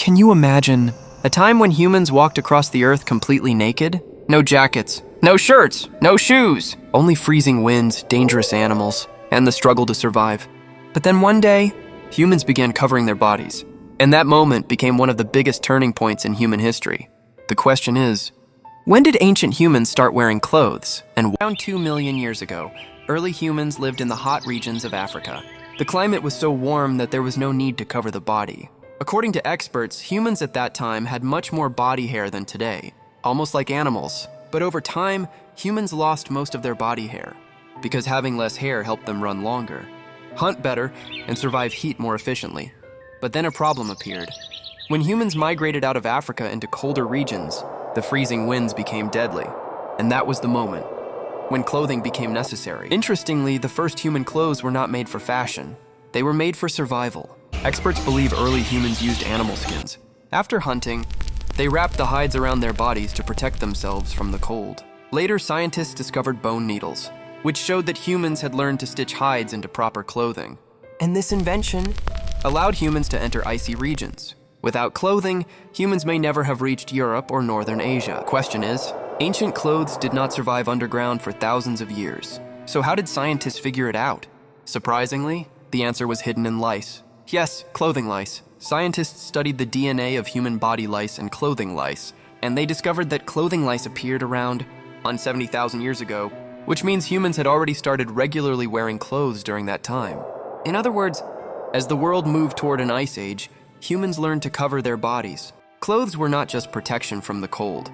Can you imagine a time when humans walked across the earth completely naked? No jackets, no shirts, no shoes, only freezing winds, dangerous animals, and the struggle to survive. But then one day, humans began covering their bodies, and that moment became one of the biggest turning points in human history. The question is, when did ancient humans start wearing clothes? And around 2 million years ago, early humans lived in the hot regions of Africa. The climate was so warm that there was no need to cover the body. According to experts, humans at that time had much more body hair than today, almost like animals. But over time, humans lost most of their body hair, because having less hair helped them run longer, hunt better, and survive heat more efficiently. But then a problem appeared. When humans migrated out of Africa into colder regions, the freezing winds became deadly. And that was the moment when clothing became necessary. Interestingly, the first human clothes were not made for fashion. They were made for survival. Experts believe early humans used animal skins. After hunting, they wrapped the hides around their bodies to protect themselves from the cold. Later, scientists discovered bone needles, which showed that humans had learned to stitch hides into proper clothing. And this invention allowed humans to enter icy regions. Without clothing, humans may never have reached Europe or Northern Asia. Question is, ancient clothes did not survive underground for thousands of years. So how did scientists figure it out? Surprisingly, the answer was hidden in lice. Yes, clothing lice. Scientists studied the DNA of human body lice and clothing lice, and they discovered that clothing lice appeared around 70,000 years ago, which means humans had already started regularly wearing clothes during that time. In other words, as the world moved toward an ice age, humans learned to cover their bodies. Clothes were not just protection from the cold.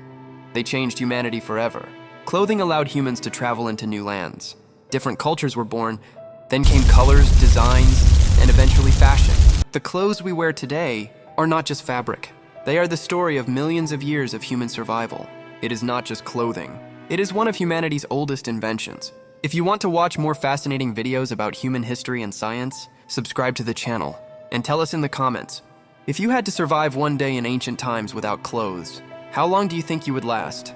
They changed humanity forever. Clothing allowed humans to travel into new lands. Different cultures were born, then came colors, designs, and eventually fashion. The clothes we wear today are not just fabric. They are the story of millions of years of human survival. It is not just clothing. It is one of humanity's oldest inventions. If you want to watch more fascinating videos about human history and science, subscribe to the channel and tell us in the comments. If you had to survive one day in ancient times without clothes, how long do you think you would last?